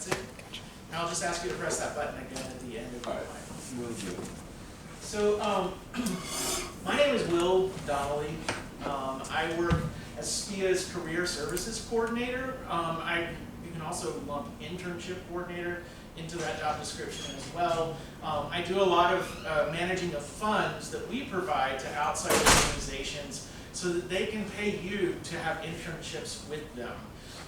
That's it. And I'll just ask you to press that button again at the end of the All right, line. will do. So, my name is Will Donnelly. I work as SPIA's Career Services Coordinator. You can also lump Internship Coordinator into that job description as well. I do a lot of managing of funds that we provide to outside organizations so that they can pay you to have internships with them.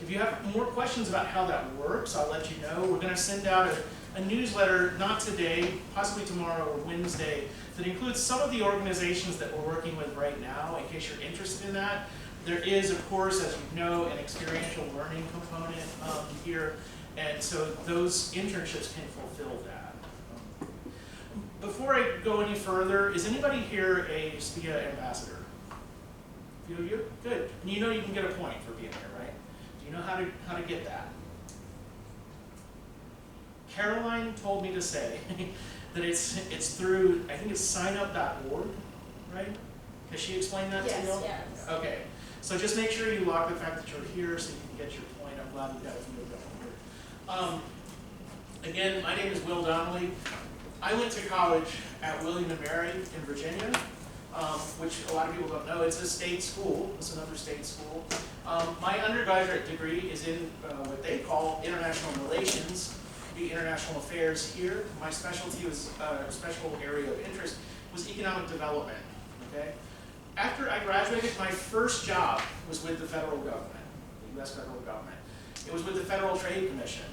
If you have more questions about how that works, I'll let you know. We're going to send out a newsletter, not today, possibly tomorrow or Wednesday, that includes some of the organizations that we're working with right now, in case you're interested in that. There is, of course, as you know, an experiential learning component here, and so those internships can fulfill that. Before I go any further, is anybody here a SPIA ambassador? A few of you? Good. And you know you can get a point for being here, right? Do you know how to get that? Caroline told me to say that it's through, I think it's signup.org, right? Has she explained that to you? Yes. Okay. So just make sure you log the fact that you're here so you can get your point. I'm glad you got a few of them here. Again, my name is Will Donnelly. I went to college at William & Mary in Virginia, which a lot of people don't know. It's a state school. It's another state school. My undergraduate degree is in what they call international relations, the international affairs here. My specialty was, special area of interest was economic development, okay? After I graduated, my first job was with the federal government, the US federal government. It was with the Federal Trade Commission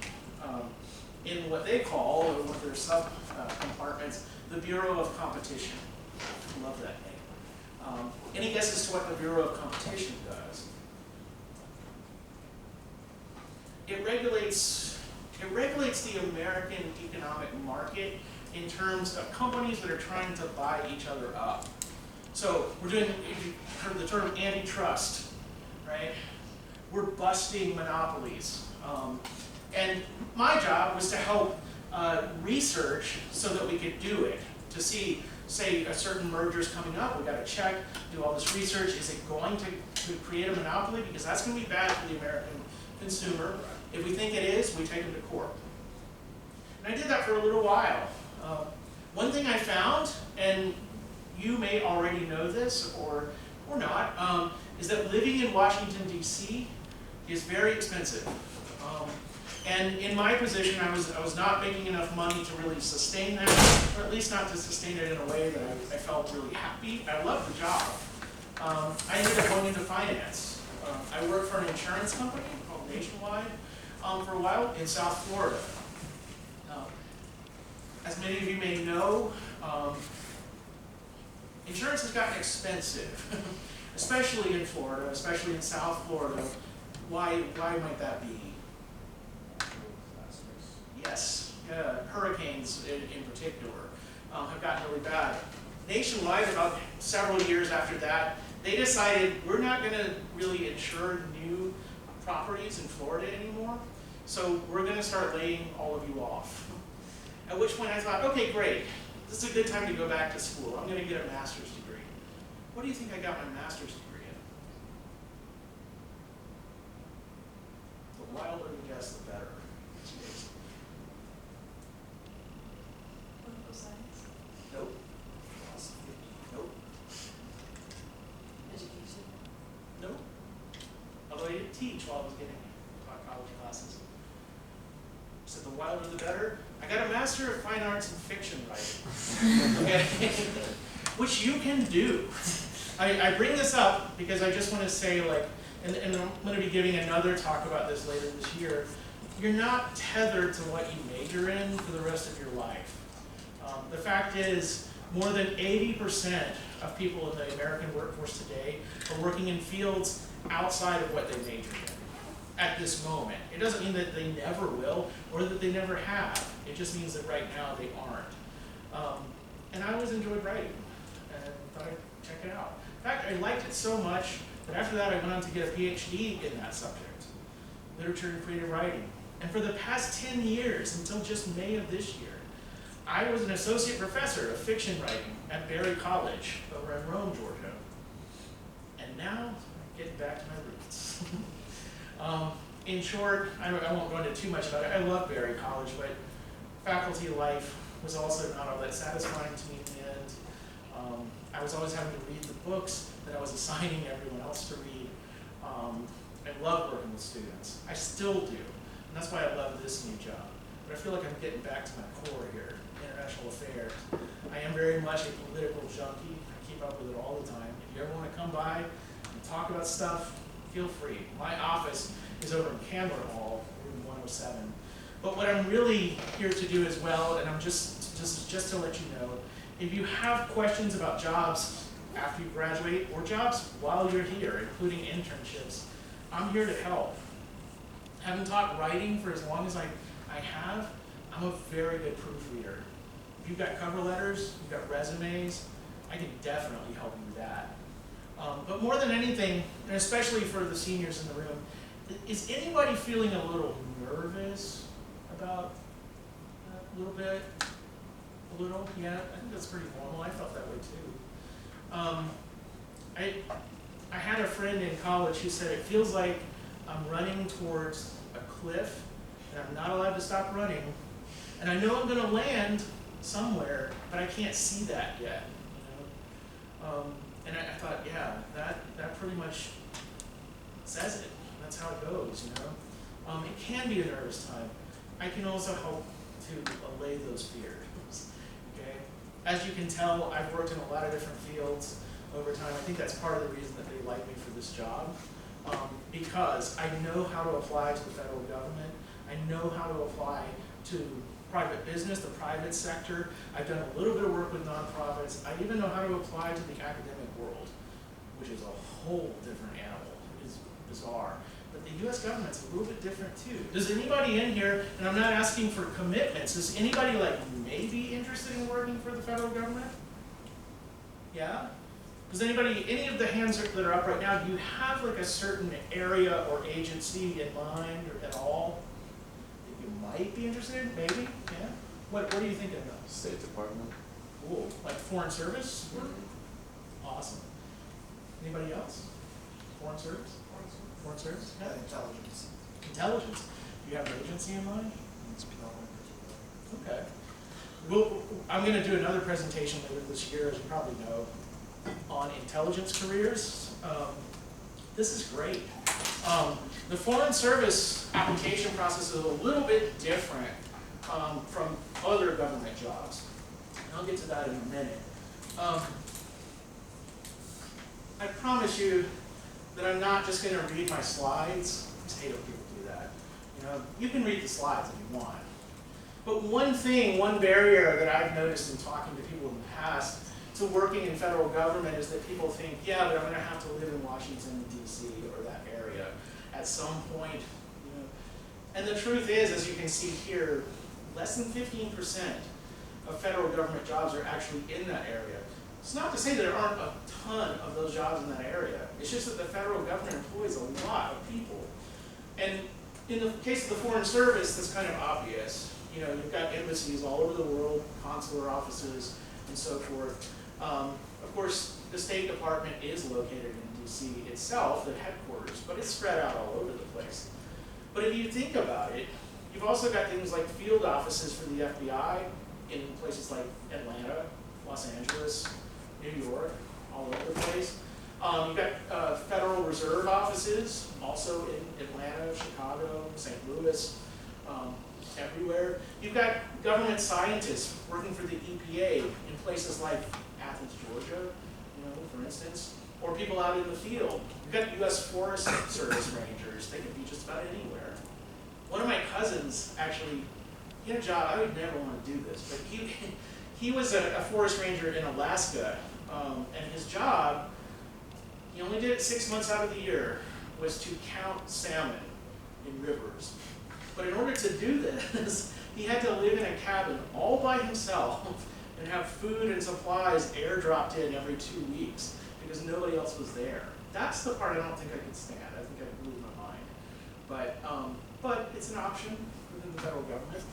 in what they call, or what their sub-compartments, the Bureau of Competition. I love that name. Any guesses to what the Bureau of Competition does? It regulates the American economic market in terms of companies that are trying to buy each other up. So we're doing, if you've heard the term antitrust, right? We're busting monopolies. And my job was to help research so that we could do it, to see, say, a certain merger is coming up, we've got to check, do all this research. Is it going to create a monopoly? Because that's going to be bad for the American consumer. If we think it is, we take them to court. And I did that for a little while. One thing I found, and you may already know this or not, is that living in Washington, D.C. is very expensive. And in my position, I was not making enough money to really sustain that, or at least not to sustain it in a way that I felt really happy. I loved the job. I ended up going into finance. I worked for an insurance company called Nationwide for a while in South Florida. As many of you may know, insurance has gotten expensive, especially in Florida, especially in South Florida. Why might that be? Yes, hurricanes in particular have gotten really bad. Nationwide, about several years after that, they decided we're not going to really insure new properties in Florida anymore, so we're going to start laying all of you off. At which point I thought, okay, great, this is a good time to go back to school. I'm going to get a master's degree. What do you think I got my master's degree in? The wilder the guess, the better. Political science. Nope. Nope. Education. Nope. Although I did teach while I was getting taught college classes. So the wilder the better. I got a Master of Fine Arts in Fiction writing. Okay. Which you can do. I bring this up because I just want to say, like, and I'm going to be giving another talk about this later this year. You're not tethered to what you major in for the rest of your life. The fact is, more than 80% of people in the American workforce today are working in fields outside of what they majored in at this moment. It doesn't mean that they never will or that they never have. It just means that right now they aren't. And I always enjoyed writing and thought I'd check it out. In fact, I liked it so much that after that I went on to get a PhD in that subject, literature and creative writing. And for the past 10 years, until just May of this year, I was an associate professor of fiction writing at Berry College over in Rome, Georgia. And now, I'm getting back to my roots. in short, I won't go into too much about it. I love Berry College, but faculty life was also not all that satisfying to me in the end. I was always having to read the books that I was assigning everyone else to read. I love working with students. I still do, and that's why I love this new job. But I feel like I'm getting back to my core here, international affairs. I am very much a political junkie. I keep up with it all the time. If you ever want to come by and talk about stuff, feel free. My office is over in Candler Hall, room 107. But what I'm really here to do as well, and I'm just to let you know, if you have questions about jobs after you graduate or jobs while you're here, including internships, I'm here to help. Having taught writing for as long as I have, I'm a very good proofreader. If you've got cover letters, you've got resumes, I can definitely help you with that. But more than anything, and especially for the seniors in the room, is anybody feeling a little nervous about that? A little bit? A little? Yeah, I think that's pretty normal. I felt that way too. I had a friend in college who said it feels like I'm running towards a cliff and I'm not allowed to stop running. And I know I'm going to land somewhere, but I can't see that yet. You know? And I thought, yeah, that pretty much says it. That's how it goes, you know. It can be a nervous time. I can also help to allay those fears. Okay? As you can tell, I've worked in a lot of different fields over time. I think that's part of the reason that they like me for this job, because I know how to apply to the federal government. I know how to apply to private business, the private sector. I've done a little bit of work with nonprofits. I even know how to apply to the academic world, which is a whole different animal. It is bizarre. But the US government's a little bit different too. Does anybody in here, and I'm not asking for commitments, does anybody like maybe interested in working for the federal government? Yeah? Does anybody, any of the hands that are up right now, do you have like a certain area or agency in mind or at all that you might be interested in? Maybe? Yeah? What are you thinking of? State Department. Cool. Like Foreign Service? Mm-hmm. Awesome. Anybody else? Foreign Service? Foreign Service? Yeah. Intelligence. Intelligence. Do you have an agency in mind? Okay. Well, I'm going to do another presentation later this year, as you probably know, on intelligence careers. This is great. The Foreign Service application process is a little bit different from other government jobs. And I'll get to that in a minute. I promise you that I'm not just going to read my slides. I just hate when people do that. You know, you can read the slides if you want. But one barrier that I've noticed in talking to people in the past to working in federal government is that people think, yeah, but I'm going to have to live in Washington, D.C. or that area at some point. You know. And the truth is, as you can see here, less than 15% of federal government jobs are actually in that area. It's not to say that there aren't a ton of those jobs in that area. It's just that the federal government employs a lot of people. And in the case of the Foreign Service, that's kind of obvious. You know, you've got embassies all over the world, consular offices, and so forth. Of course, the State Department is located in D.C. itself, the headquarters, but it's spread out all over the place. But if you think about it, you've also got things like field offices for the FBI in places like Atlanta, Los Angeles, New York, all over the place. You've got Federal Reserve offices, also in Atlanta, Chicago, St. Louis, everywhere. You've got government scientists working for the EPA in places like Athens, Georgia, you know, for instance, or people out in the field. You've got U.S. Forest Service rangers. They could be just about anywhere. One of my cousins actually, he had a job. I would never want to do this, but he was a forest ranger in Alaska, and his job, he only did it 6 months out of the year, was to count salmon in rivers. But in order to do this, he had to live in a cabin all by himself and have food and supplies airdropped in every 2 weeks because nobody else was there. That's the part I don't think I could stand. I think I'd lose my mind. But it's an option within the federal government.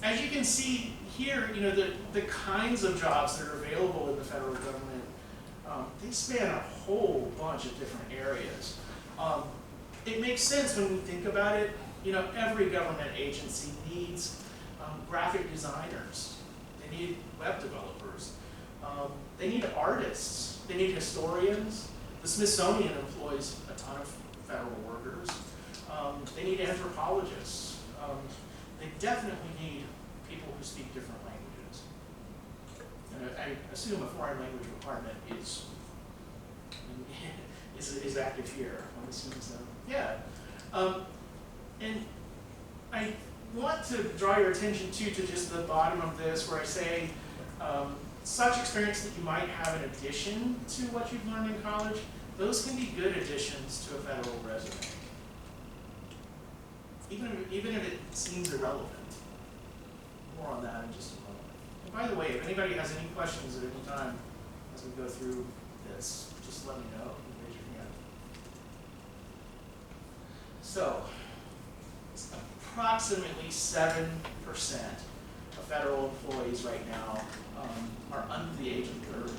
As you can see here, you know, the kinds of jobs that are available in the federal government, they span a whole bunch of different areas. it makes sense when we think about it. You know, every government agency needs graphic designers. They need web developers. They need artists. They need historians. The Smithsonian employs a ton of federal workers. They need anthropologists. They definitely need people who speak different languages. And I assume a foreign language requirement is active here. I'm assuming so. Yeah. And I want to draw your attention to just the bottom of this, where I say such experience that you might have in addition to what you've learned in college, those can be good additions to a federal resume, even if it seems irrelevant. More on that in just a moment. And by the way, if anybody has any questions at any time as we go through this, just let me know. Raise your hand. So, approximately 7% of federal employees right now are under the age of 30.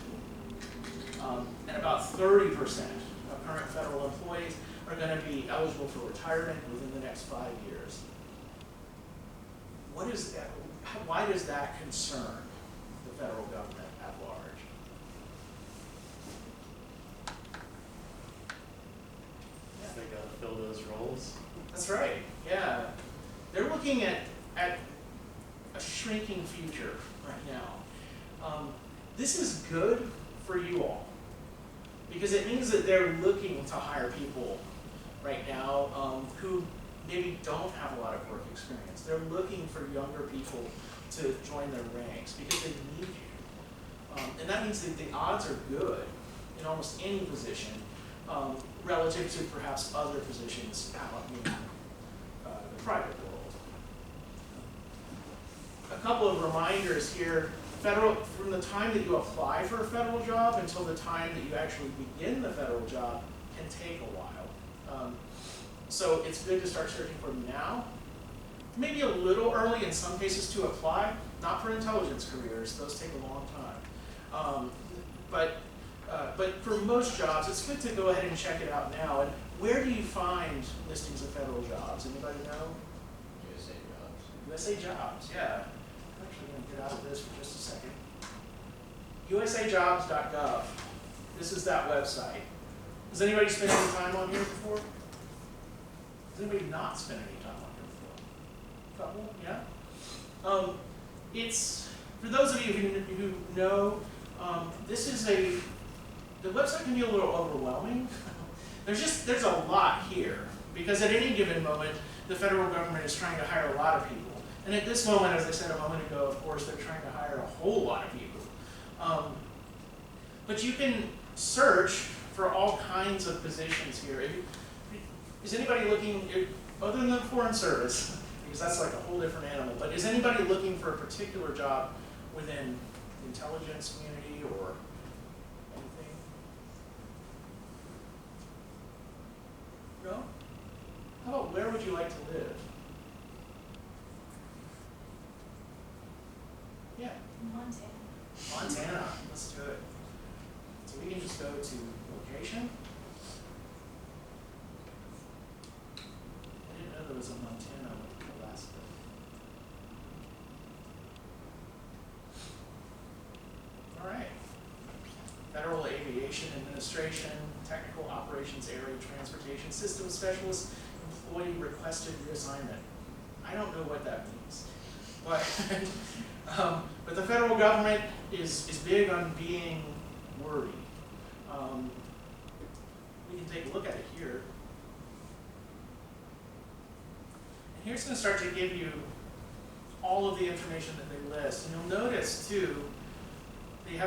And about 30% of current federal employees are going to be eligible for retirement within the next 5 years. What is that? Why does that concern the federal government at large? They gotta fill those roles. That's right, yeah. They're looking at a shrinking future right now. This is good for you all, because it means that they're looking to hire people right now who maybe don't have a lot of work experience. They're looking for younger people to join their ranks because they need you. And that means that the odds are good in almost any position relative to perhaps other positions out in the private world. A couple of reminders here. From the time that you apply for a federal job until the time that you actually begin the federal job can take a while. So it's good to start searching for them now. Maybe a little early in some cases to apply, not for intelligence careers, those take a long time. But for most jobs, it's good to go ahead and check it out now. And where do you find listings of federal jobs? Anybody know? USA Jobs. USA Jobs, yeah. I'm actually going to get out of this for just a second. usajobs.gov. This is that website. Has anybody spent any time on here before? Has anybody not spent any time on here before? Couple, yeah? It's, for those of you who know, the website can be a little overwhelming. There's a lot here, because at any given moment, the federal government is trying to hire a lot of people. And at this moment, as I said a moment ago, of course, they're trying to hire a whole lot of people. But you can search for all kinds of positions here. Is anybody looking, other than the foreign service, because that's like a whole different animal, but is anybody looking for a particular job within the intelligence community or anything? No? How about where would you like to live? Yeah. Montana, let's do it. So we can just go to location. I didn't know there was a Montana Alaska. All right. Federal Aviation Administration, Technical Operations Area Transportation System Specialist, Employee Requested Reassignment. I don't know what that means. But the federal government is big on being wordy. We can take a look at it here. And here's going to start to give you all of the information that they list. And you'll notice, too, they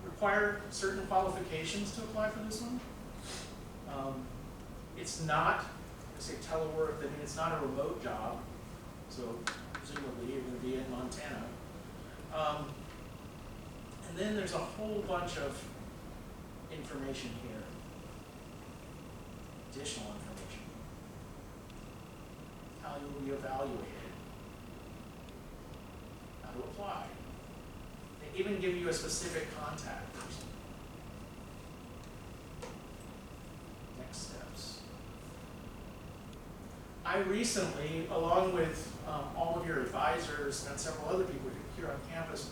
require certain qualifications to apply for this one. It's not, I say telework, I mean, it's not a remote job. So presumably you're going to be in Montana. And then there's a whole bunch of information here. Additional information. How you will be evaluated. How to apply. They even give you a specific contact person. Next steps. I recently, along with all of your advisors and several other people here on campus,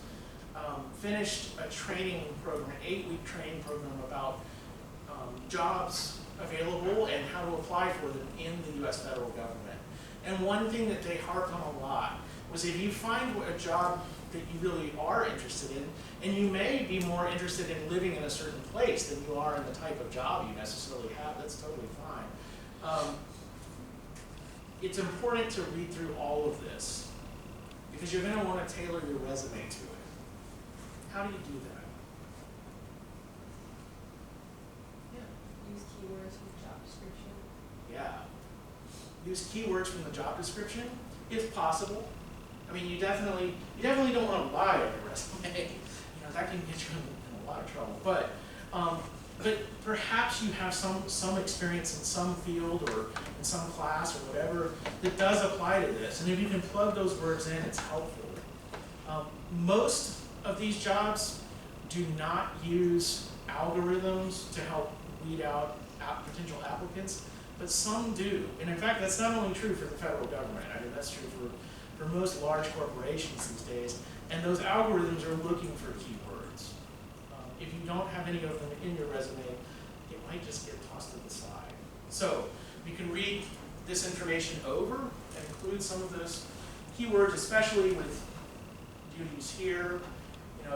finished a training program, an 8-week training program about jobs available and how to apply for them in the US federal government. And one thing that they harped on a lot was if you find a job that you really are interested in, and you may be more interested in living in a certain place than you are in the type of job you necessarily have, that's totally fine. It's important to read through all of this because you're going to want to tailor your resume to it. How do you do that? Use keywords from the job description. Yeah. Use keywords from the job description, if possible. I mean, you definitely don't want to lie on your resume. That can get you in a lot of trouble. But perhaps you have some experience in some field or in some class or whatever that does apply to this. And if you can plug those words in, it's helpful. Most of these jobs do not use algorithms to help weed out potential applicants, but some do. And in fact, that's not only true for the federal government. I mean, that's true for most large corporations these days. And those algorithms are looking for keywords. If you don't have any of them in your resume, it might just get tossed to the side. So you can read this information over and include some of those keywords, especially with duties here.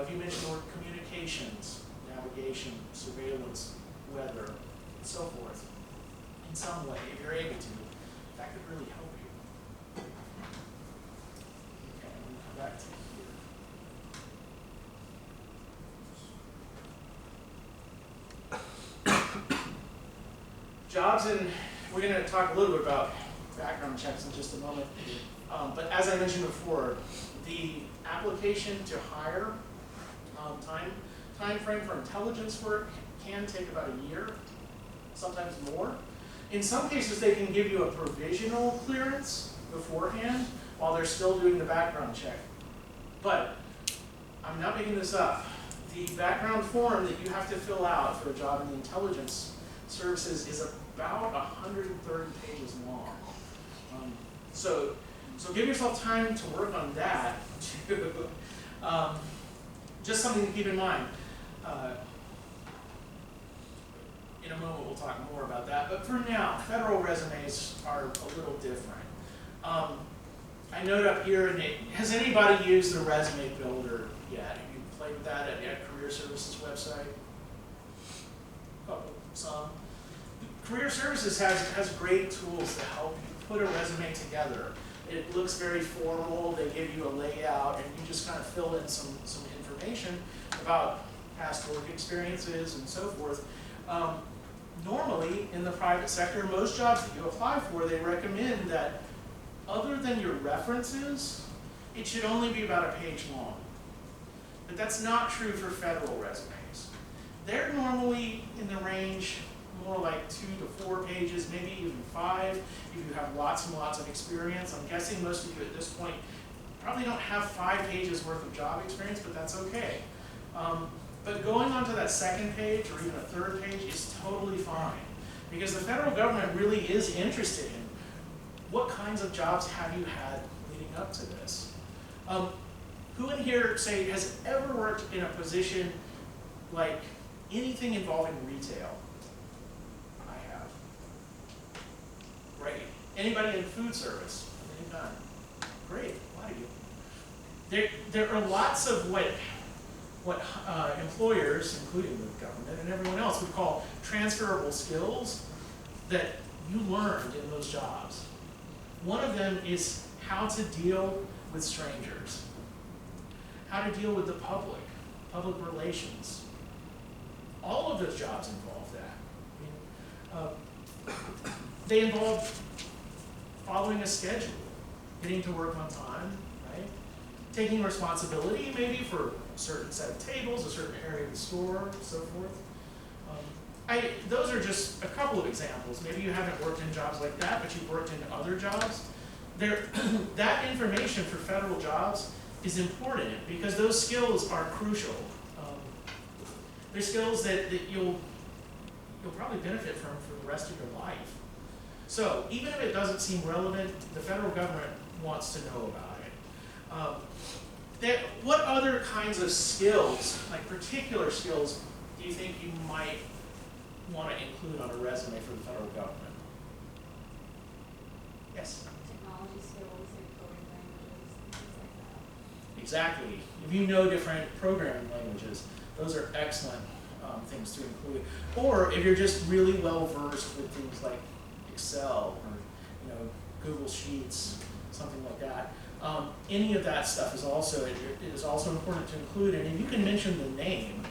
If you mention the word communications, navigation, surveillance, weather, and so forth, in some way, if you're able to, that could really help you. Okay, I'm going to come back to jobs, and we're going to talk a little bit about background checks in just a moment. But as I mentioned before, the application to hire time frame for intelligence work can take about a year, sometimes more. In some cases, they can give you a provisional clearance beforehand while they're still doing the background check. But I'm not making this up. The background form that you have to fill out for a job in the intelligence services is about 130 pages long. So give yourself time to work on that too. Just something to keep in mind. In a moment we'll talk more about that, but for now, federal resumes are a little different. I note up here, has anybody used the resume builder yet? Have you played with that at Career Services website? Some. Career Services has great tools to help you put a resume together. It looks very formal, they give you a layout, and you just kind of fill in some information about past work experiences and so forth. Normally, in the private sector, most jobs that you apply for, they recommend that other than your references, it should only be about a page long. But that's not true for federal resumes. They're normally in the range more like 2 to 4 pages, maybe even 5, if you have lots and lots of experience. I'm guessing most of you at this point probably don't have 5 pages worth of job experience, but that's okay. But going on to that second page or even a third page is totally fine, because the federal government really is interested in what kinds of jobs have you had leading up to this. Who in here, say, has ever worked in a position like anything involving retail? I have. Great. Anybody in food service of any kind? Great. A lot of you. There are lots of what employers, including the government and everyone else, would call transferable skills that you learned in those jobs. One of them is how to deal with strangers, how to deal with the public relations. All of those jobs involve that. They involve following a schedule, getting to work on time, right? Taking responsibility maybe for a certain set of tables, a certain area of the store, so forth. Those are just a couple of examples. Maybe you haven't worked in jobs like that, but you've worked in other jobs. That information for federal jobs is important because those skills are crucial. They're skills that you'll probably benefit from for the rest of your life. So even if it doesn't seem relevant, the federal government wants to know about it. What other kinds of skills, like particular skills, do you think you might want to include on a resume for the federal government? Yes? Technology skills, like coding languages, things like that. Exactly. If you know different programming languages, those are excellent things to include. Or if you're just really well versed with things like Excel or Google Sheets, something like that. Any of that stuff is also important to include. And if you can mention the name,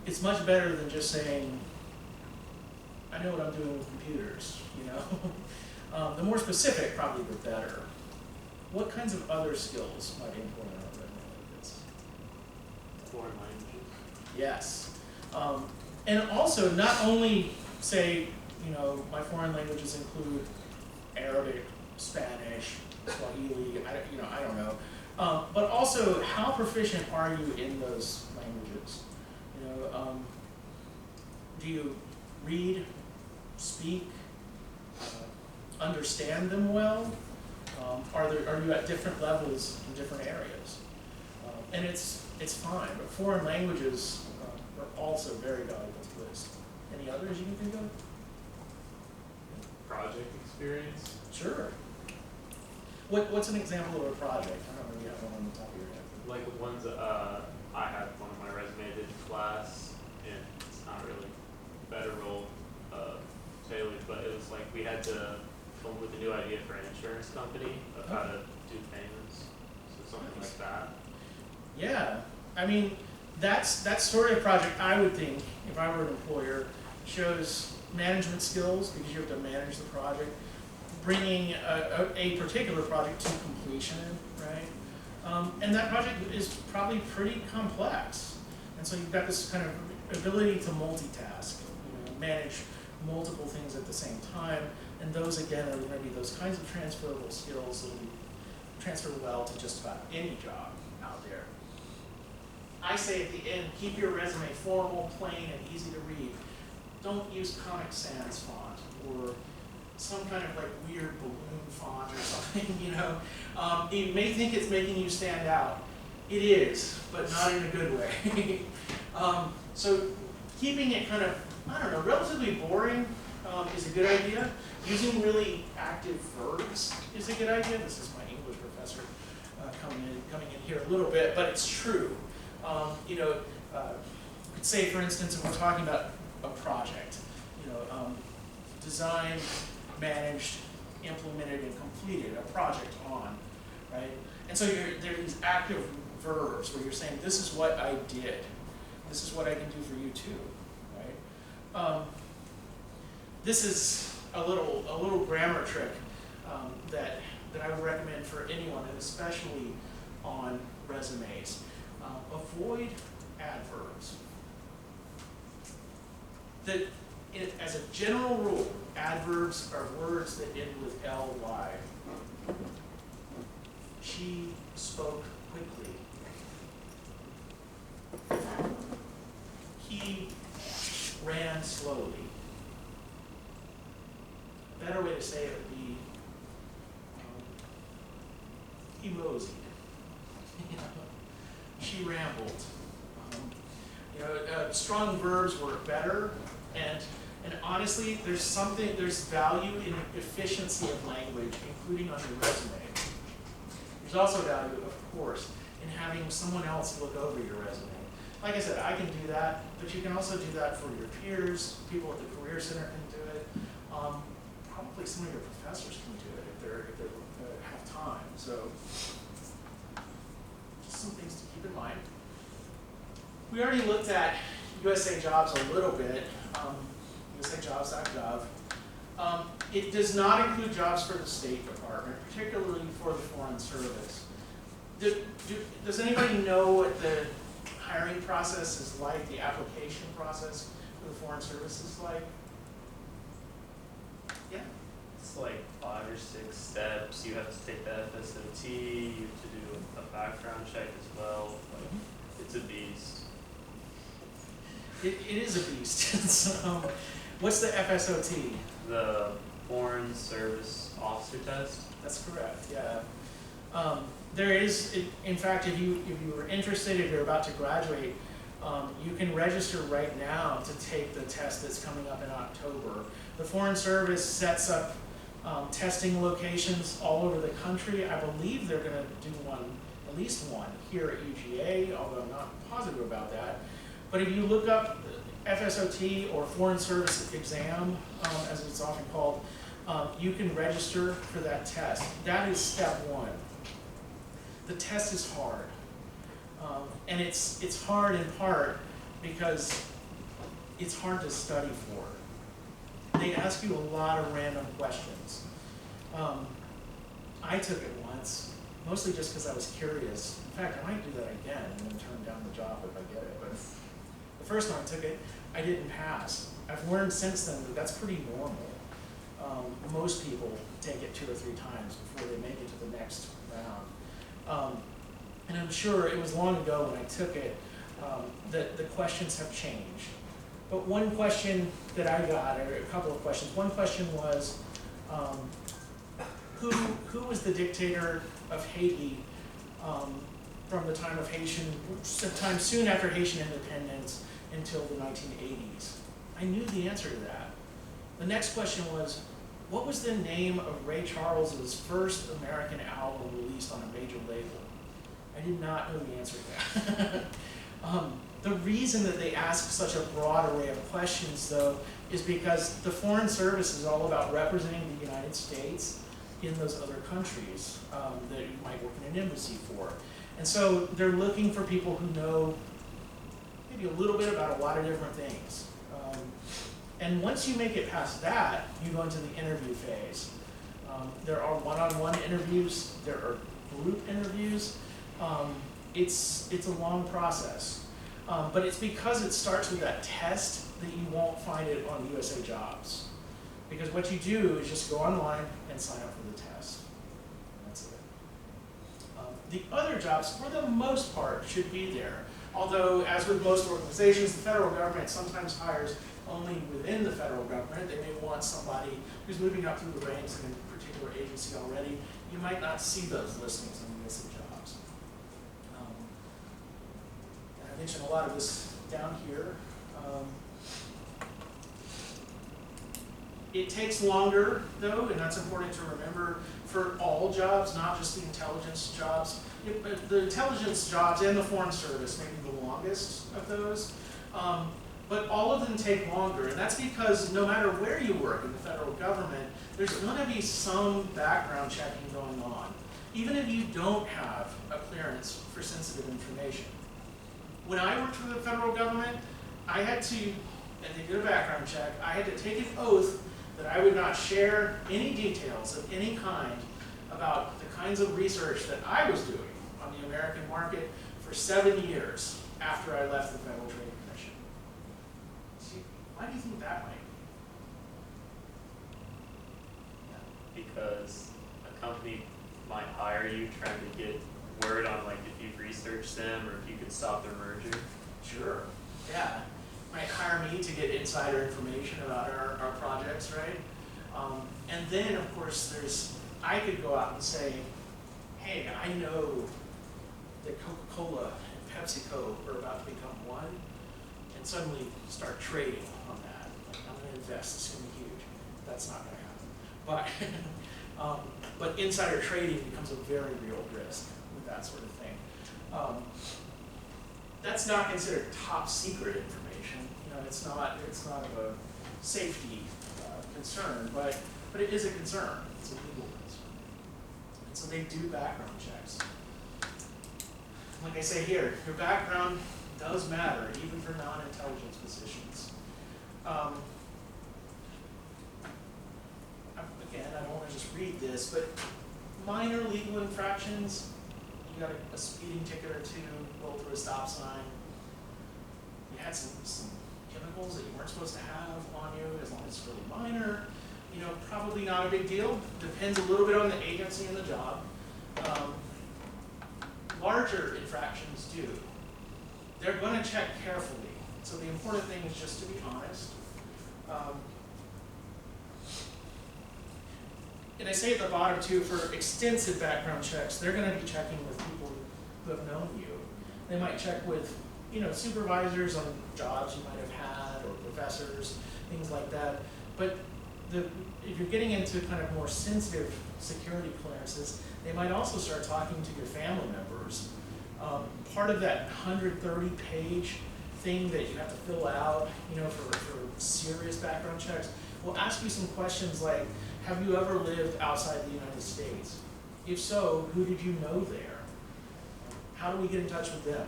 it's much better than just saying, I know what I'm doing with computers. The more specific, probably the better. What kinds of other skills might be important on a resume like this? Foreign languages. Yes. And also, not only say, my foreign languages include Arabic, Spanish, Swahili, I don't know. But also, how proficient are you in those languages? Do you read, speak, understand them well? Are you at different levels in different areas? And it's fine, but foreign languages are also very valuable to list. Any others you can think of? Project experience. Sure. What's an example of a project? I don't know if you have one on the top of your head. Like the ones that I had one of my resume did class, and it's not really federal tailored, but it was like we had to come up with a new idea for an insurance company of how to do payments, so something like that. Yeah, I mean, that sort of project, I would think, if I were an employer, shows management skills because you have to manage the project, bringing a particular project to completion, right? And that project is probably pretty complex. And so you've got this kind of ability to multitask, manage multiple things at the same time. And those, again, are going to be those kinds of transferable skills that will be transferred well to just about any job out there. I say at the end, keep your resume formal, plain, and easy to read. Don't use Comic Sans font or some kind of like weird balloon font or something, You may think it's making you stand out. It is, but not in a good way. So keeping it kind of, relatively boring is a good idea. Using really active verbs is a good idea. This is my English professor coming in here a little bit, but it's true. Say for instance, if we're talking about a project, designed, managed, implemented, and completed a project on, right? And so there are these active verbs where you're saying, this is what I did. This is what I can do for you too, right? This is a little grammar trick that I would recommend for anyone, and especially on resumes. Avoid adverbs. As a general rule, adverbs are words that end with ly. She spoke quickly. He ran slowly. A better way to say it would be he moseyed. She rambled. Strong verbs work better, and honestly, there's value in efficiency of language, including on your resume. There's also value, of course, in having someone else look over your resume. Like I said, I can do that, but you can also do that for your peers. People at the Career Center can do it. Probably some of your professors can do it if they have time. So, just some things to keep in mind. We already looked at USA Jobs a little bit, usajobs.gov. It does not include jobs for the State Department, particularly for the Foreign Service. Does anybody know what the hiring process is like, the application process for the Foreign Service is like? Yeah? It's like 5 or 6 steps. You have to take the FSOT, you have to do a background check as well. It's a beast. It is a beast. What's the FSOT? The foreign service officer test? That's correct, yeah. There is, in fact, if you were interested, if you're about to graduate, you can register right now to take the test that's coming up in October. The Foreign Service sets up testing locations all over the country. I believe they're going to do one, at least one, here at UGA, although I'm not positive about that. But if you look up FSOT or Foreign Service Exam, as it's often called, you can register for that test. That is step one. The test is hard. And it's hard in part because it's hard to study for. They ask you a lot of random questions. I took it once, mostly just because I was curious. In fact, I might do that again and then turn down the job if I get it. But the first time I took it, I didn't pass. I've learned since then that that's pretty normal. Most people take it 2 or 3 times before they make it to the next round. And I'm sure it was long ago when I took it that the questions have changed. But one question that I got, or a couple of questions, one question was, who was the dictator of Haiti from the time of Haitian, sometime soon after Haitian independence until the 1980s? I knew the answer to that. The next question was, what was the name of Ray Charles's first American album released on a major label? I did not know the answer to that. The reason that they ask such a broad array of questions, though, is because the Foreign Service is all about representing the United States in those other countries that you might work in an embassy for. And so they're looking for people who know maybe a little bit about a lot of different things. And once you make it past that, you go into the interview phase. There are one-on-one interviews, there are group interviews. It's a long process. But it's because it starts with that test that you won't find it on USA Jobs. Because what you do is just go online and sign up for the test. That's it. The other jobs, for the most part, should be there. Although, as with most organizations, the federal government sometimes hires only within the federal government. They may want somebody who's moving up through the ranks in a particular agency already. You might not see those listings on USA Jobs. And I mentioned a lot of this down here. It takes longer, though, and that's important to remember, for all jobs, not just the intelligence jobs. The intelligence jobs and the Foreign Service may be the longest of those, but all of them take longer, and that's because no matter where you work in the federal government, there's going to be some background checking going on, even if you don't have a clearance for sensitive information. When I worked for the federal government, I had to, and they did a background check, I had to take an oath that I would not share any details of any kind about the kinds of research that I was doing on the American market for 7 years after I left the Federal Trade Commission. See, why do you think that might be? Because a company might hire you trying to get word on like if you've researched them or if you could stop their merger. Sure, yeah. Might hire me to get insider information about our projects, right? And then, of course, I could go out and say, hey, I know that Coca-Cola and PepsiCo are about to become one, and suddenly start trading on that. Like, I'm going to invest, it's going to be huge. That's not going to happen. But insider trading becomes a very real risk with that sort of thing. That's not considered top secret information. It's not of a safety concern, but it is a concern. It's a legal concern. And so they do background checks. Like I say here, your background does matter, even for non-intelligence positions. Again, I don't want to just read this, but minor legal infractions, you got a speeding ticket or two, rolled through a stop sign, you had some chemicals that you weren't supposed to have on you, as long as it's really minor, probably not a big deal. Depends a little bit on the agency and the job. Larger infractions do. They're going to check carefully. So the important thing is just to be honest. And I say at the bottom too, for extensive background checks, they're gonna be checking with people who have known you. They might check with, supervisors on jobs you might have had, or professors, things like that. But if you're getting into kind of more sensitive security clearances, they might also start talking to your family members. Part of that 130-page thing that you have to fill out, for serious background checks, will ask you some questions like, have you ever lived outside the United States? If so, who did you know there? How do we get in touch with them?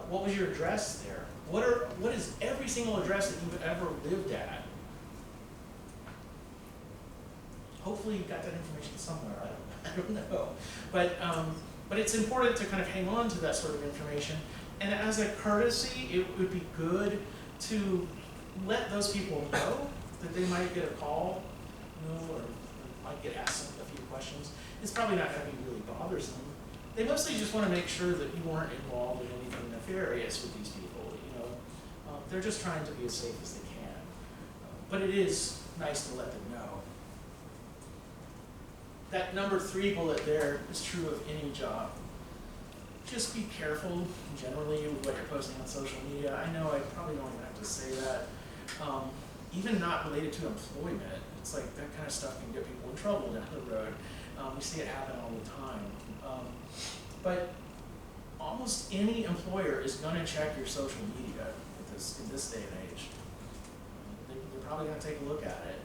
What was your address there? What is every single address that you've ever lived at? Hopefully you got that information somewhere. I don't know, but it's important to kind of hang on to that sort of information. And as a courtesy, it would be good to let those people know that they might get a call, or might get asked a few questions. It's probably not going to be really bothersome. They mostly just want to make sure that you weren't involved in anything nefarious with these people. They're just trying to be as safe as they can. But it is nice to let them know. That number 3 bullet there is true of any job. Just be careful generally with what you're posting on social media. I know I probably don't even have to say that. Even not related to employment, it's like that kind of stuff can get people in trouble down the road. We see it happen all the time. But almost any employer is going to check your social media in this day and age. They're probably going to take a look at it.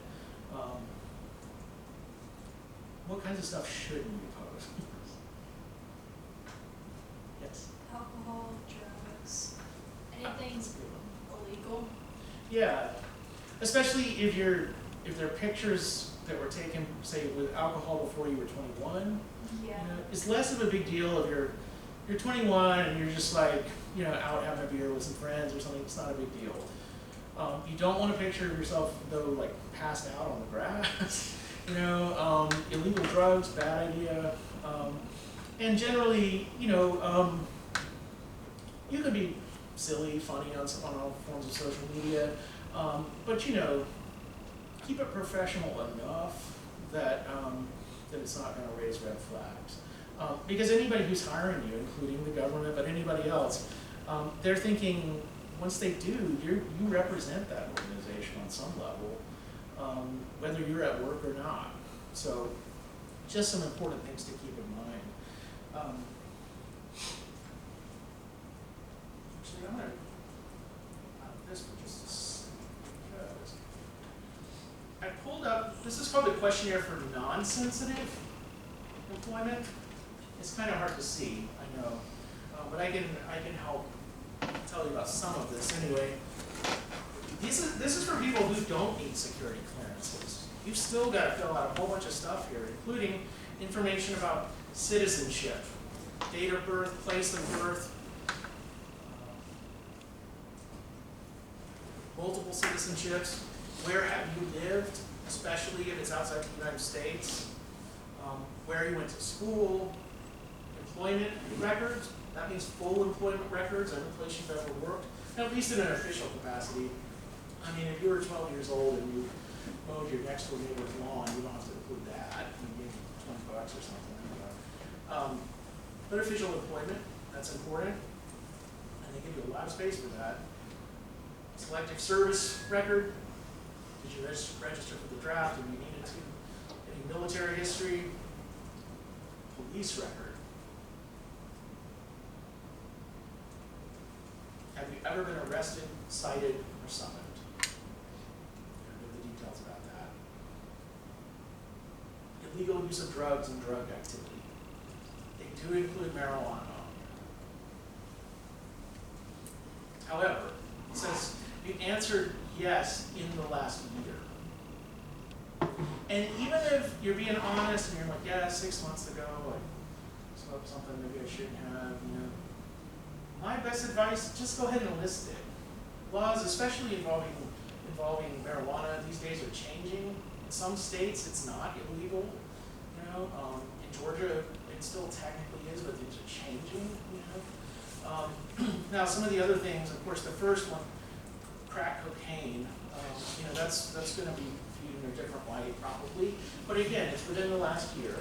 What kinds of stuff shouldn't you post? Yes? Alcohol, drugs, anything That's a good one. illegal. Yeah, especially if they're pictures that were taken, say, with alcohol before you were 21. Yeah. It's less of a big deal if you're 21 and you're just like, out having a beer with some friends or something. It's not a big deal. You don't want a picture of yourself, though, like passed out on the grass. Illegal drugs, bad idea. And generally, you can be silly, funny on all forms of social media, but keep it professional enough that it's not going to raise red flags. Because anybody who's hiring you, including the government, but anybody else, they're thinking once they do, you represent that organization on some level, whether you're at work or not. So, just some important things to keep in mind. Actually, I'm going to out this for just a second because I pulled up. This is called the questionnaire for non-sensitive employment. It's kind of hard to see, I know, but I can help tell you about some of this anyway. This is for people who don't need security clearances. You've still got to fill out a whole bunch of stuff here, including information about citizenship, date of birth, place of birth, multiple citizenships, where have you lived, especially if it's outside the United States, where you went to school, employment records, that means full employment records, every place you've ever worked, at least in an official capacity. I mean, if you were 12 years old and you mowed your next door neighbor's lawn, you don't have to include that. You give $20 or something. But official employment, that's important. And they give you a lot of space for that. Selective service record. Did you register for the draft and you needed to? Any military history? Police record. Have you ever been arrested, cited, or summoned? Give the details about that. Illegal use of drugs and drug activity. They do include marijuana. However, it says you answered yes in the last year. And even if you're being honest and you're like, yeah, 6 months ago, I smoked something maybe I shouldn't have, my best advice, just go ahead and list it. Laws, especially involving marijuana, these days are changing. In some states, it's not illegal. In Georgia, it still technically is, but things are changing. Now, some of the other things, of course, the first one, crack cocaine. That's going to be for you to different light probably. But again, it's within the last year.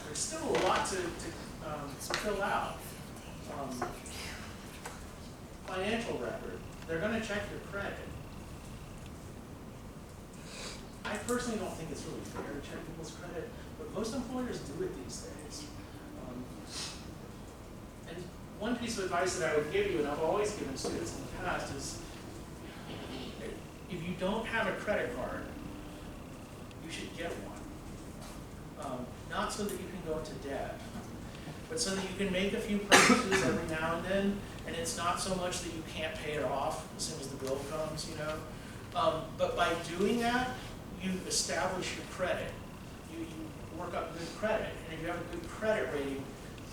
There's still a lot to fill out. Financial record. They're going to check your credit. I personally don't think it's really fair to check people's credit, but most employers do it these days. And one piece of advice that I would give you, and I've always given students in the past, is if you don't have a credit card, you should get one. Not so that you can go into debt, but so that you can make a few purchases every now and then, and it's not so much that you can't pay it off as soon as the bill comes, you know. But by doing that, you establish your credit. You work up good credit, and if you have a good credit rating,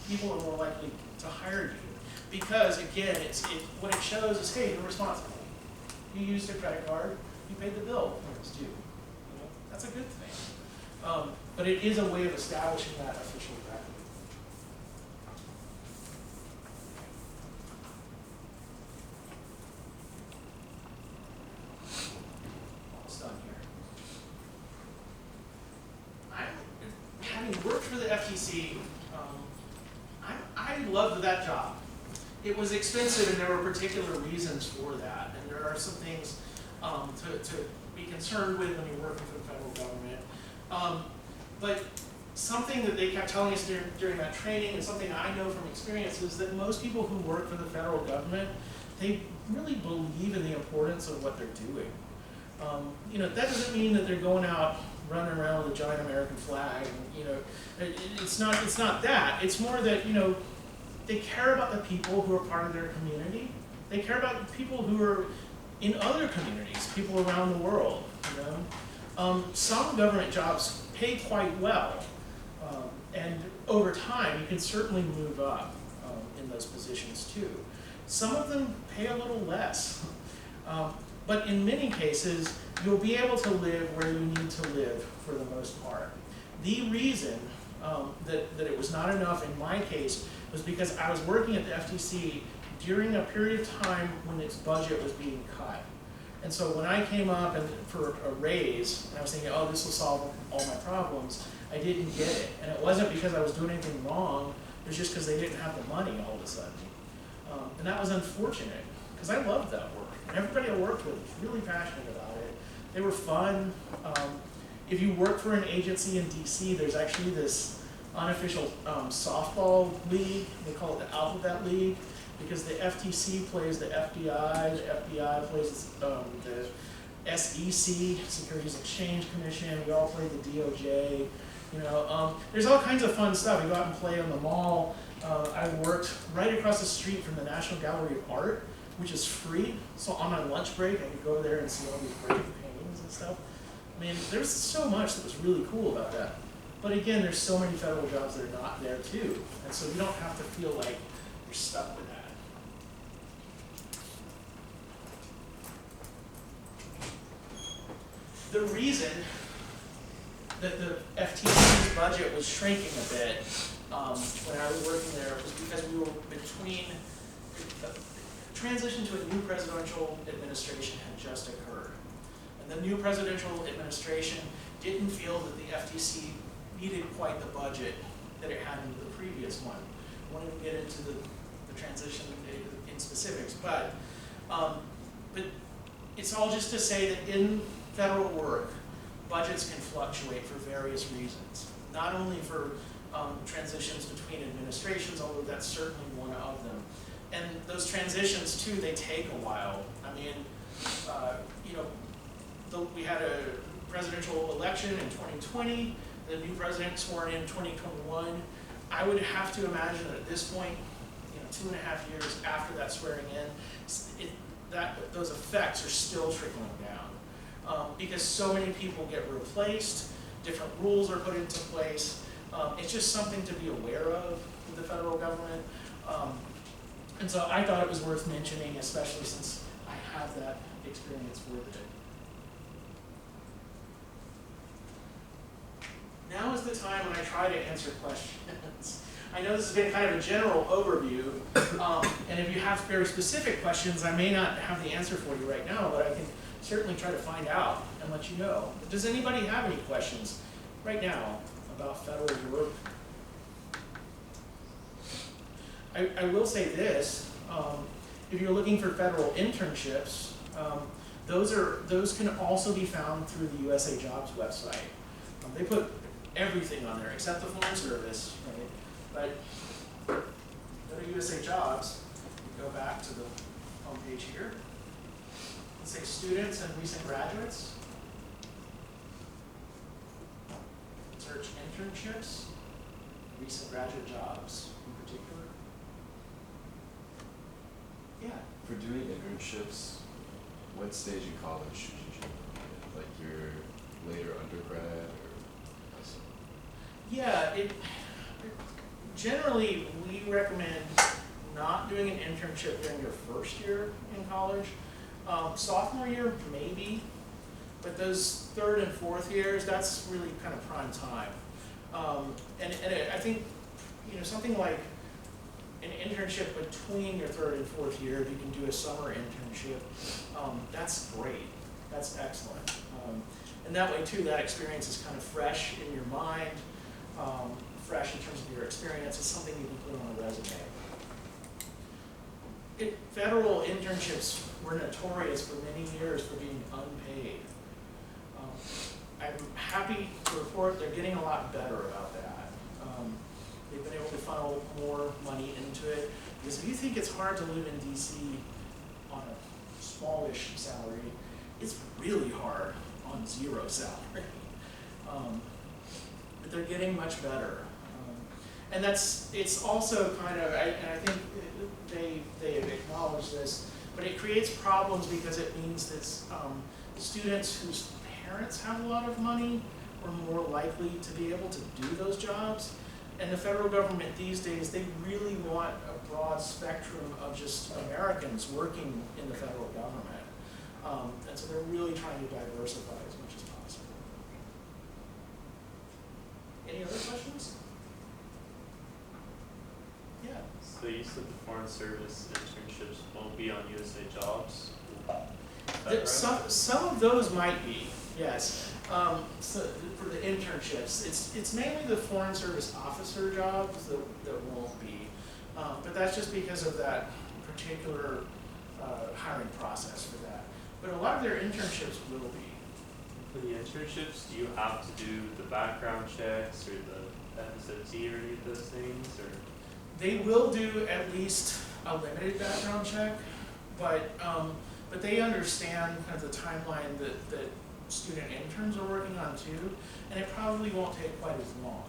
people are more likely to hire you. Because again, what it shows is, hey, you're responsible. You used a credit card, you paid the bill when it was due. You know, that's a good thing. But it is a way of establishing that official record. Almost done here. Having worked for the FTC, I loved that job. It was expensive, and there were particular reasons for that. And there are some things to be concerned with when you're working for the federal government. But something that they kept telling us during that training, and something I know from experience, is that most people who work for the federal government, they really believe in the importance of what they're doing. You know, that doesn't mean that they're going out running around with a giant American flag. And, you know, it's not that. It's more that, you know, they care about the people who are part of their community. They care about the people who are in other communities, people around the world. You know, some government jobs pay quite well, and over time you can certainly move up in those positions too. Some of them pay a little less, but in many cases you'll be able to live where you need to live for the most part. The reason that it was not enough in my case was because I was working at the FTC during a period of time when its budget was being cut. And so when I came up for a raise, and I was thinking, oh, this will solve all my problems, I didn't get it. And it wasn't because I was doing anything wrong, it was just because they didn't have the money all of a sudden. And that was unfortunate, because I loved that work. And everybody I worked with was really passionate about it. They were fun. If you work for an agency in DC, there's actually this unofficial softball league. They call it the Alphabet League, because the FTC plays the FBI, the FBI plays the SEC, Securities Exchange Commission, we all play the DOJ. You know, there's all kinds of fun stuff. We go out and play on the mall. I worked right across the street from the National Gallery of Art, which is free. So on my lunch break, I could go there and see all these great paintings and stuff. I mean, there's so much that was really cool about that. But again, there's so many federal jobs that are not there too. And so you don't have to feel like you're stuck with that. The reason that the FTC's budget was shrinking a bit when I was working there was because we were between, transition to a new presidential administration had just occurred. And the new presidential administration didn't feel that the FTC needed quite the budget that it had into the previous one. I won't even get into the transition in specifics, but it's all just to say that in federal work, budgets can fluctuate for various reasons. Not only for transitions between administrations, although that's certainly one of them. And those transitions too, they take a while. I mean, you know, we had a presidential election in 2020, the new president sworn in 2021. I would have to imagine that at this point, you know, 2.5 years after that swearing in, those effects are still trickling down. Because so many people get replaced, different rules are put into place. It's just something to be aware of with the federal government. And so I thought it was worth mentioning, especially since I have that experience with it. Now is the time when I try to answer questions. I know this has been kind of a general overview, and if you have very specific questions, I may not have the answer for you right now, but I can certainly try to find out and let you know. Does anybody have any questions right now about federal work? I will say this, if you're looking for federal internships, those can also be found through the USA Jobs website. They put everything on there except the Foreign Service, right? But go to USA Jobs, you go back to the homepage here. Let's say students and recent graduates. Search internships, recent graduate jobs in particular. Yeah. For doing internships, what stage in college should you do? Like your later undergrad or something? Yeah, generally we recommend not doing an internship during your first year in college. Sophomore year, maybe, but those third and fourth years, that's really kind of prime time. I think, something like an internship between your third and fourth year, if you can do a summer internship, that's great. That's excellent. And that way too, that experience is kind of fresh in your mind, fresh in terms of your experience. It's something you can put on a resume. Federal internships were notorious for many years for being unpaid. I'm happy to report they're getting a lot better about that. They've been able to funnel more money into it. Because if you think it's hard to live in DC on a smallish salary, it's really hard on zero salary. But they're getting much better. And it's also kind of, and I think they have acknowledged this, but it creates problems because it means that students whose parents have a lot of money are more likely to be able to do those jobs. And the federal government these days, they really want a broad spectrum of just Americans working in the federal government. And so they're really trying to diversify as much as possible. Any other questions? Yeah. So you said the Foreign Service internships won't be on USA Jobs? Is that right? Some of those might be, yes. So for the internships, it's mainly the Foreign Service officer jobs that won't be. But that's just because of that particular hiring process for that. But a lot of their internships will be. For the internships, do you have to do the background checks or the FSOT or any of those things? Or? They will do at least a limited background check, but they understand kind of the timeline that student interns are working on too, and it probably won't take quite as long.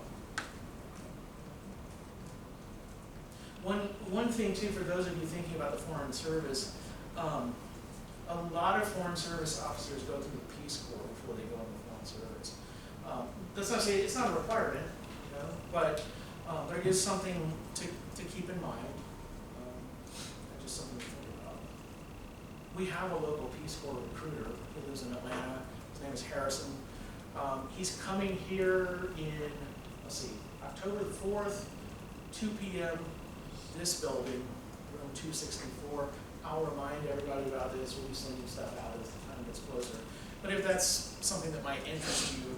One thing too, for those of you thinking about the Foreign Service, a lot of Foreign Service officers go through the Peace Corps before they go into the Foreign Service. That's not to say it's not a requirement, but there is something to keep in mind, and just something to think about. We have a local Peace Corps recruiter who lives in Atlanta. His name is Harrison. He's coming here in, October the 4th, 2 p.m., this building, room 264. I'll remind everybody about this. We'll be sending stuff out as the time gets closer. But if that's something that might interest you,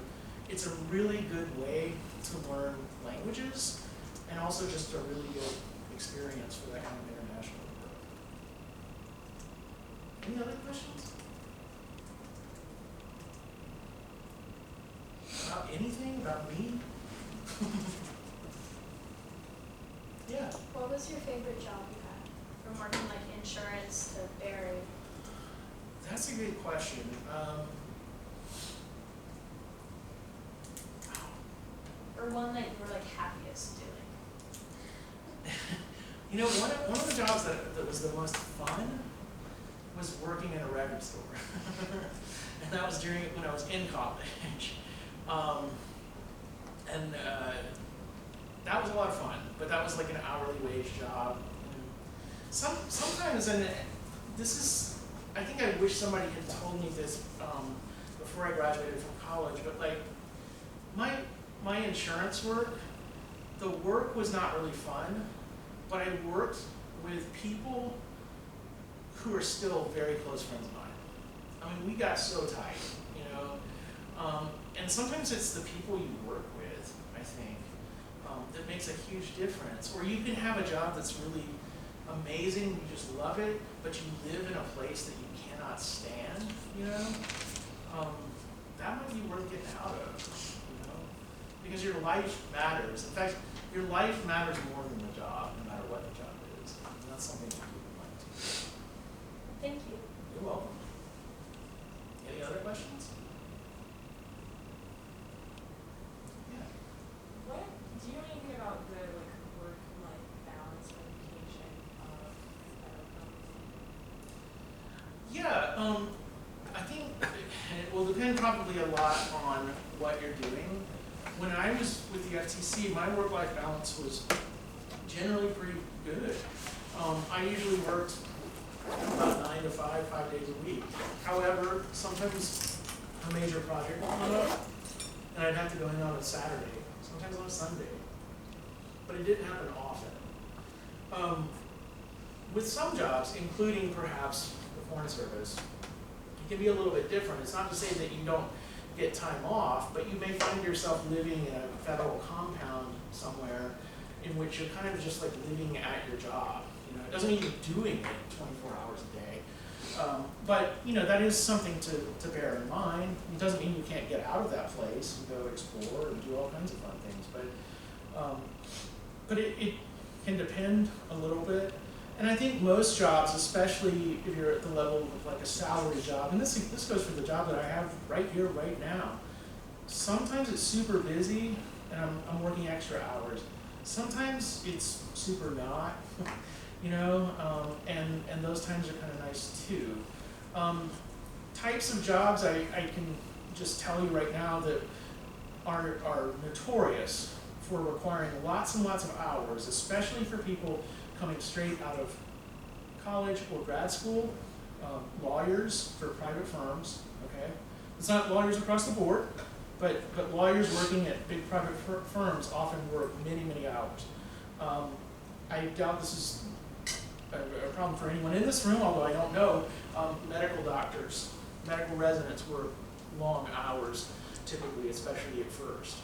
it's a really good way to learn languages and also just a really good experience for that kind of international work. Any other questions? About anything? About me? Yeah. What was your favorite job you had? From working like insurance to Barry? That's a good question. Or one that you were like happiest doing? One of the jobs that was the most fun was working in a record store. And that was when I was in college. That was a lot of fun, but that was like an hourly wage job. Sometimes, and I think I wish somebody had told me this before I graduated from college, but like my insurance work, the work was not really fun, but I worked with people who are still very close friends of mine. I mean, we got so tight, you know. And sometimes it's the people you work with, I think, that makes a huge difference. Or you can have a job that's really amazing, you just love it, but you live in a place that you cannot stand, you know. That might be worth getting out of, you know, because your life matters. In fact, your life matters more than the job, no matter what the job is. And that's something to keep in mind too. Thank you. You're welcome. Any other questions? Yeah. What, do you know anything about the like work-life balance education of federal companies? Yeah, I think it will depend probably a lot on what you're doing. When I was with the FTC, my work-life balance was generally pretty good. I usually worked about 9 to 5, 5 days a week. However, sometimes a major project would come up, and I'd have to go in on a Saturday, sometimes on a Sunday. But it didn't happen often. With some jobs, including perhaps the Foreign Service, it can be a little bit different. It's not to say that you don't get time off, but you may find yourself living in a federal compound somewhere in which you're kind of just like living at your job. You know, it doesn't mean you're doing it 24 hours a day. But you know, that is something to bear in mind. It doesn't mean you can't get out of that place and go explore and do all kinds of fun things. But it can depend a little bit. And I think most jobs, especially if you're at the level of like a salary job, and this goes for the job that I have right here, right now. Sometimes it's super busy and I'm working extra hours. Sometimes it's super not, you know, and those times are kind of nice too. Types of jobs I can just tell you right now that are notorious for requiring lots and lots of hours, especially for people coming straight out of college or grad school. Lawyers for private firms, okay? It's not lawyers across the board, but lawyers working at big private firms often work many, many hours. I doubt this is a problem for anyone in this room, although I don't know. Medical doctors, medical residents work long hours, typically, especially at first.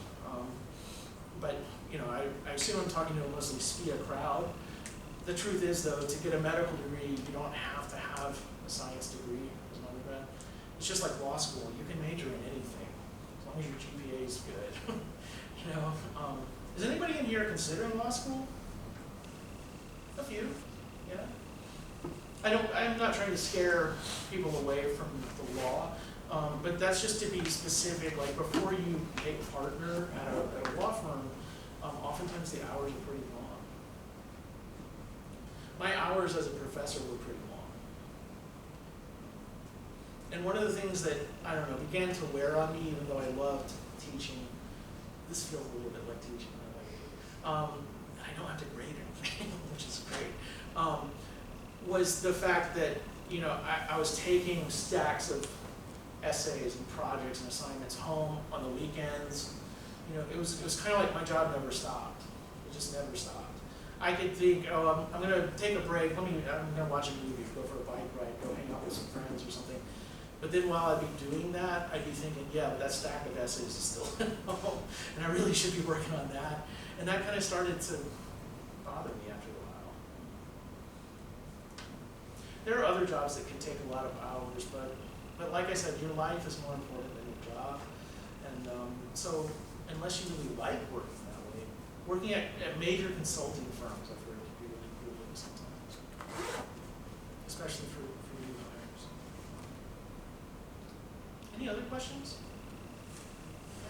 But you know, I assume I'm talking to a mostly SPIA crowd. The truth is, though, to get a medical degree, you don't have to have a science degree as an undergrad. It's just like law school. You can major in anything, as long as your GPA is good. You know, is anybody in here considering law school? A few, yeah. I'm not trying to scare people away from the law, but that's just to be specific. Like before you take partner at a law firm, oftentimes the hours are pretty long. My hours as a professor were pretty long. And one of the things that, I don't know, began to wear on me, even though I loved teaching, this feels a little bit like teaching, I don't have to grade anything, which is great, was the fact that, you know, I was taking stacks of essays and projects and assignments home on the weekends. You know, it was kind of like my job never stopped. It just never stopped. I could think, oh, I'm going to take a break. I'm going to watch a movie, go for a bike ride, go hang out with some friends or something. But then while I'd be doing that, I'd be thinking, yeah, but that stack of essays is still at home, and I really should be working on that. And that kind of started to bother me after a while. There are other jobs that can take a lot of hours, but like I said, your life is more important than your job. And so unless you really like working that way, working at major consulting firms, I've heard, can be really grueling sometimes, especially for new hires. Any other questions?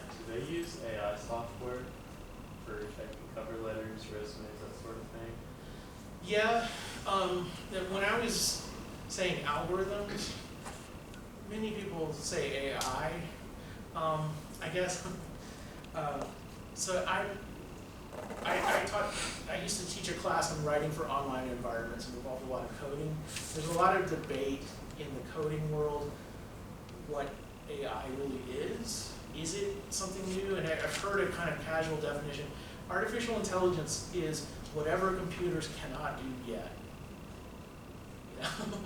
Do they use AI software for checking cover letters, resumes, that sort of thing? Yeah, when I was saying algorithms, many people say AI. I guess, so I used to teach a class on writing for online environments and involved a lot of coding. There's a lot of debate in the coding world what AI really is. Is it something new? And I've heard a kind of casual definition. Artificial intelligence is whatever computers cannot do yet. You know?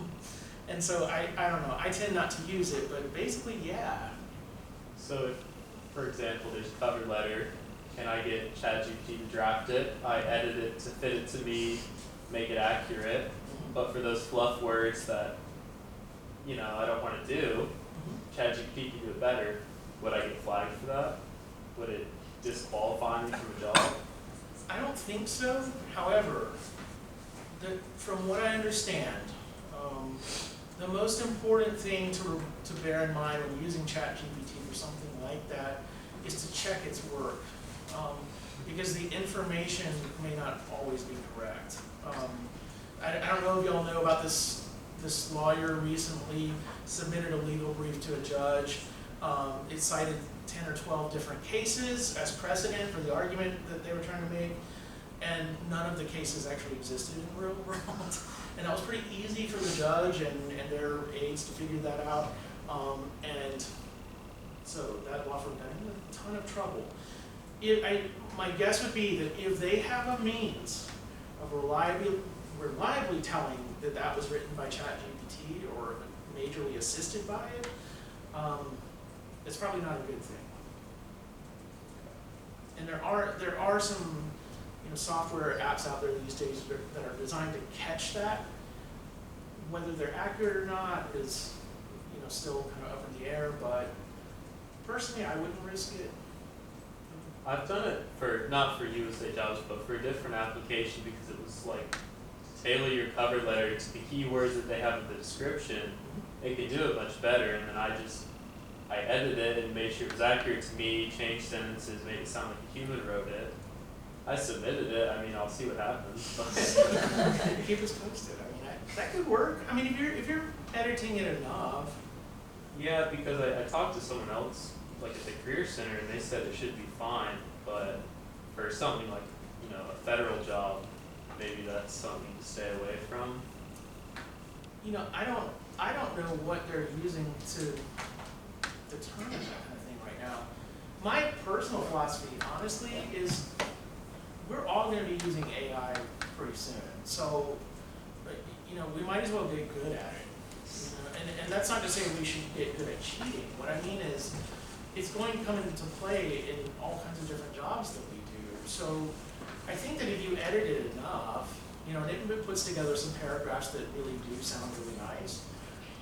And so I don't know, I tend not to use it, but basically, yeah. So if, for example, there's a cover letter, and I get ChatGPT to draft it, I edit it to fit it to me, make it accurate, but for those fluff words that, you know, I don't want to do, ChatGPT can do it better. Would I get flagged for that? Would it disqualify me from a job? I don't think so. However, from what I understand, the most important thing to bear in mind when using ChatGPT for something like that is to check its work, because the information may not always be correct. I don't know if y'all know about this. This lawyer recently submitted a legal brief to a judge. It cited 10 or 12 different cases as precedent for the argument that they were trying to make, and none of the cases actually existed in the real world. And that was pretty easy for the judge and their aides to figure that out. And so that law firm got in a ton of trouble. My guess would be that if they have a means of reliably telling that that was written by ChatGPT or majorly assisted by it, it's probably not a good thing. And there are some software apps out there these days that are designed to catch that. Whether they're accurate or not is still kind of up in the air, but personally I wouldn't risk it. I've done it for, not for USA jobs, but for a different application because it was like, to tailor your cover letter to the keywords that they have in the description, it could do it much better, and then I edited it and made sure it was accurate to me, changed sentences, made it sound like a human wrote it. I submitted it, I mean, I'll see what happens. Keep us posted. I mean, that could work. I mean, if you're editing it enough. Yeah, because I talked to someone else, like at the Career Center, and they said it should be fine, but for something like, a federal job, maybe that's something to stay away from. I don't know what they're using to determine that kind of thing right now. My personal philosophy, honestly, is we're all going to be using AI pretty soon. So, we might as well get good at it. And that's not to say we should get good at cheating. What I mean is, it's going to come into play in all kinds of different jobs that we do. So, I think that if you edit it enough, and it puts together some paragraphs that really do sound really nice,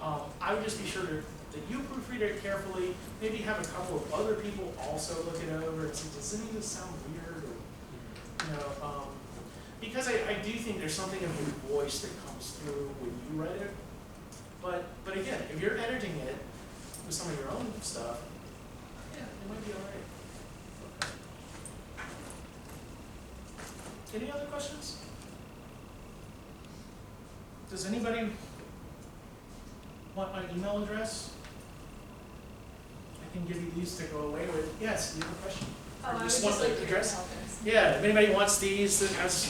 I would just be sure that you proofread it carefully, maybe have a couple of other people also look it over and see, does any of this sound weird? Or, because I do think there's something of your voice that comes through when you write it. But again, if you're editing it with some of your own stuff, yeah, it might be all right. Okay. Any other questions? Does anybody want my email address? I can give you these to go away with. Yes, you have a question? Oh, I would Just just want like the your address? help. Yeah, if anybody wants these, that has